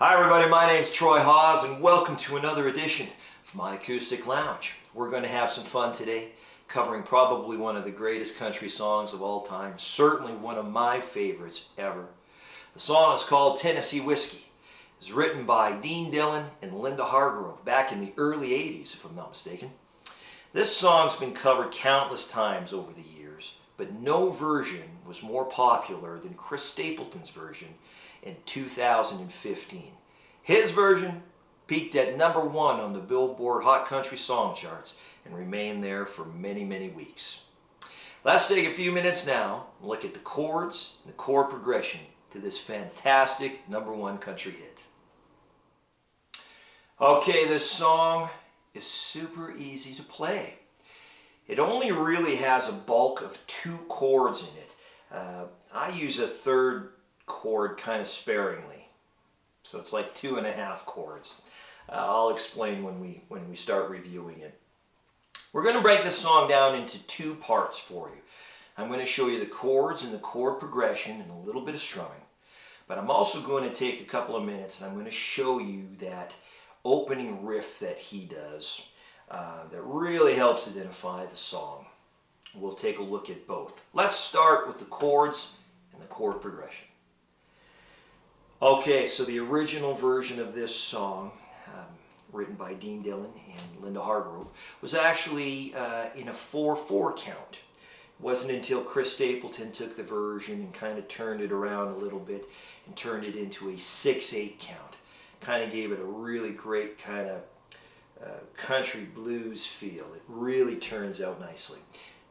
Hi everybody, my name's Troy Hawes and welcome to another edition of My Acoustic Lounge. We're going to have some fun today, covering probably one of the greatest country songs of all time, certainly one of my favorites ever. The song is called Tennessee Whiskey. It was written by Dean Dillon and Linda Hargrove back in the early 80s, if I'm not mistaken. This song's been covered countless times over the years, but no version was more popular than Chris Stapleton's version in 2015. His version peaked at #1 on the Billboard Hot Country Song charts and remained there for many, many weeks. Let's take a few minutes now and look at the chords and the chord progression to this fantastic #1 country hit. Okay, this song is super easy to play. It only really has a bulk of 2 chords in it. I use a third chord kind of sparingly, so it's like 2.5 chords. I'll explain when we start reviewing it. We're going to break this song down into 2 parts for you. I'm going to show you the chords and the chord progression and a little bit of strumming, but I'm also going to take a couple of minutes and I'm going to show you that opening riff that he does that really helps identify the song. We'll take a look at both. Let's start with the chords and the chord progression. Okay, so the original version of this song, written by Dean Dillon and Linda Hargrove, was actually in a 4/4 count. It wasn't until Chris Stapleton took the version and kind of turned it around a little bit and turned it into a 6/8 count. Kind of gave it a really great kind of country blues feel. It really turns out nicely.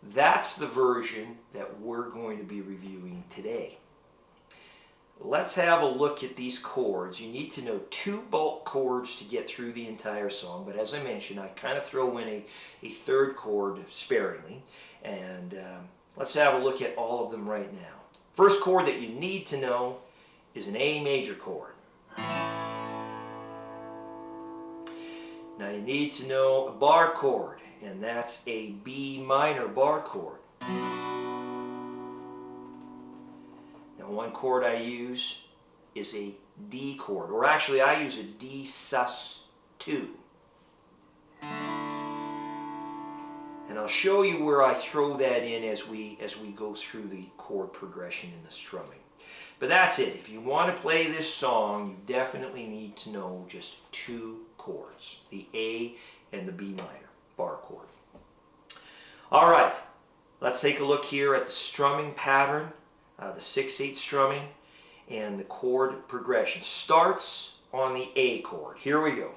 That's the version that we're going to be reviewing today. Let's have a look at these chords. You need to know 2 bulk chords to get through the entire song, but as I mentioned, I kind of throw in a third chord sparingly, and let's have a look at all of them right now. First chord that you need to know is an A major chord. Now you need to know a bar chord, and that's a B minor bar chord. One chord I use is a D chord, or actually I use a D sus2. And I'll show you where I throw that in as we go through the chord progression and the strumming. But that's it. If you want to play this song, you definitely need to know just 2 chords, the A and the B minor bar chord. All right, let's take a look here at the strumming pattern. The 6/8 strumming and the chord progression starts on the A chord. Here we go.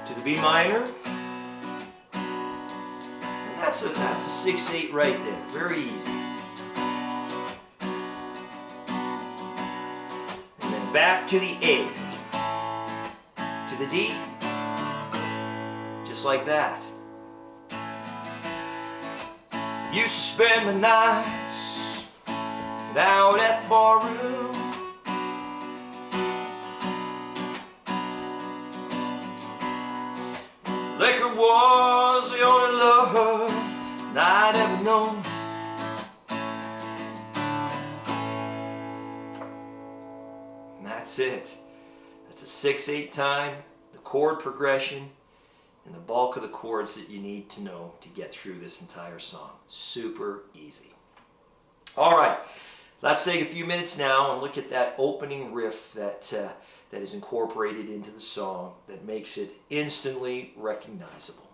To the B minor. And that's a 6/8 right there. Very easy. And then back to the A. To the D. Just like that. Used to spend my nights out at the barroom, liquor was the only love I'd ever known. And that's it. That's a 6/8 time, the chord progression, and the bulk of the chords that you need to know to get through this entire song. Super easy. All right, let's take a few minutes now and look at that opening riff that is incorporated into the song that makes it instantly recognizable.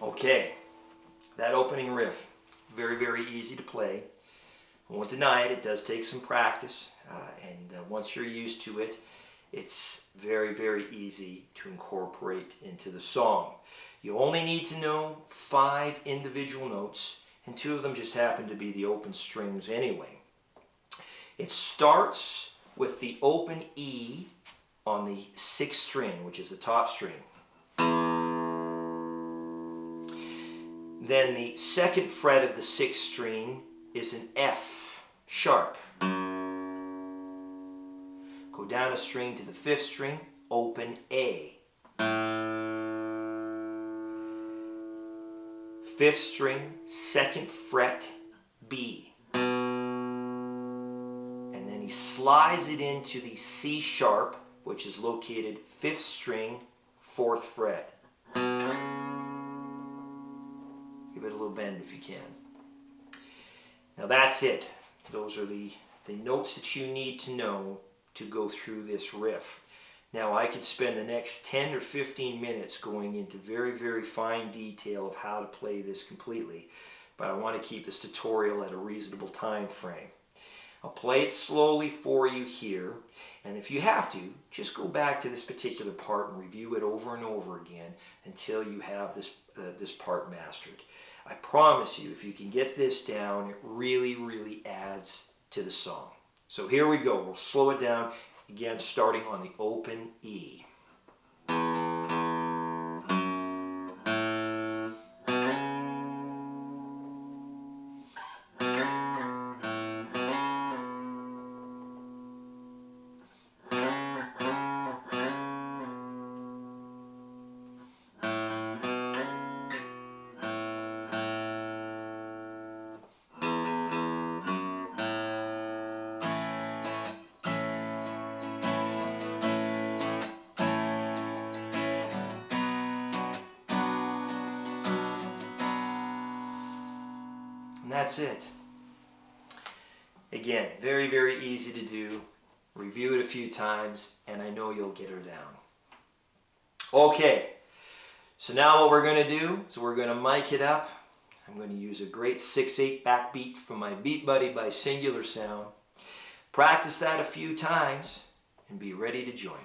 Okay, that opening riff, very, very easy to play. I won't deny it, it does take some practice, and once you're used to it, it's very, very easy to incorporate into the song. You only need to know 5 individual notes, and 2 of them just happen to be the open strings anyway. It starts with the open E on the 6th string, which is the top string. Then the second fret of the sixth string is an F sharp. Go down a string to the fifth string, open A. Fifth string, second fret, B. And then he slides it into the C sharp, which is located fifth string, fourth fret. Give it a little bend if you can. Now that's it. Those are the notes that you need to know to go through this riff. Now I could spend the next 10 or 15 minutes going into very, very fine detail of how to play this completely, but I want to keep this tutorial at a reasonable time frame. I'll play it slowly for you here, and if you have to, just go back to this particular part and review it over and over again until you have this part mastered. I promise you, if you can get this down, it really, really adds to the song. So here we go. We'll slow it down, again starting on the open E. That's it. Again, very, very easy to do. Review it a few times, and I know you'll get her down. Okay, so now what we're going to do is we're going to mic it up. I'm going to use a great 6/8 backbeat from my Beatbuddy by Singular Sound. Practice that a few times, and be ready to join me.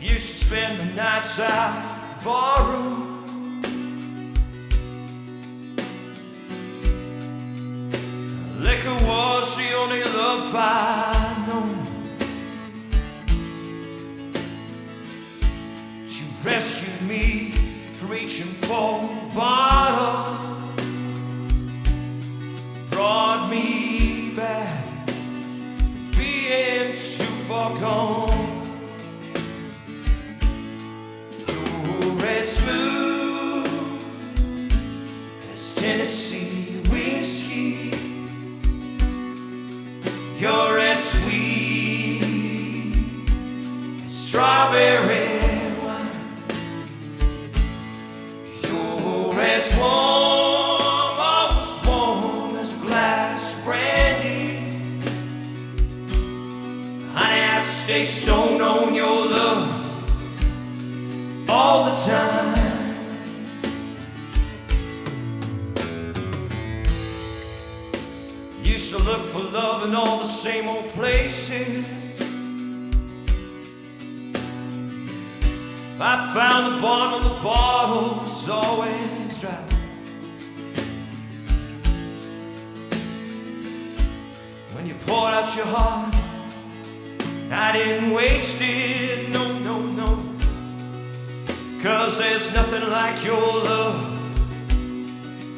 Used to spend the nights out at the barroom, liquor was the only love I'd known. She rescued me from reaching for the bottle, brought me back from being too far gone. Smooth as Tennessee whiskey, you're as sweet as strawberry wine, you're as warm, oh, as warm as a glass of brandy. Honey, I stay stoned on your love all the time. Used to look for love in all the same old places. I found the bottom of the bottle was always dry. When you poured out your heart, I didn't waste it, no, no, no. 'Cause there's nothing like your love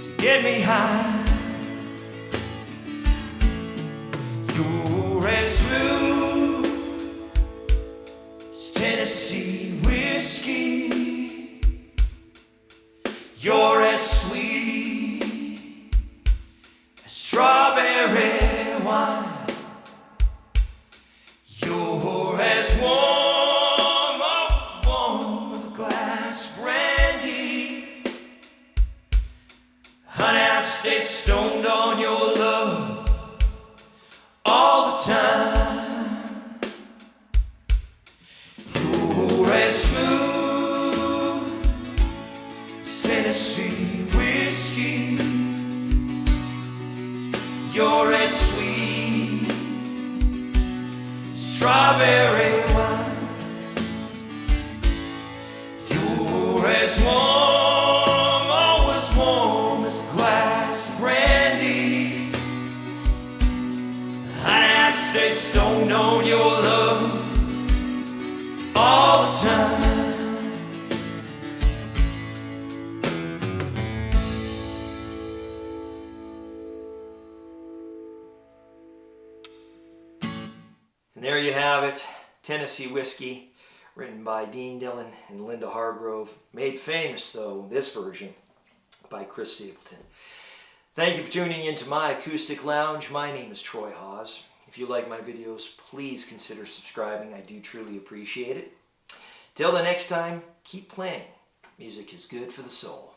to get me high. You're as smooth as Tennessee whiskey, you're as sweet as strawberry wine, you're as warm, stay stay stoned on your love all the time. You're as smooth as Tennessee whiskey. You're as sweet as strawberry wine. You're as warm, always warm as glass brandy. And I stay stoned on your love all the time. And there you have it, Tennessee Whiskey, written by Dean Dillon and Linda Hargrove. Made famous, though, this version, by Chris Stapleton. Thank you for tuning into my acoustic lounge. My name is Troy Hawes. If you like my videos, please consider subscribing. I do truly appreciate it. Till the next time, keep playing. Music is good for the soul.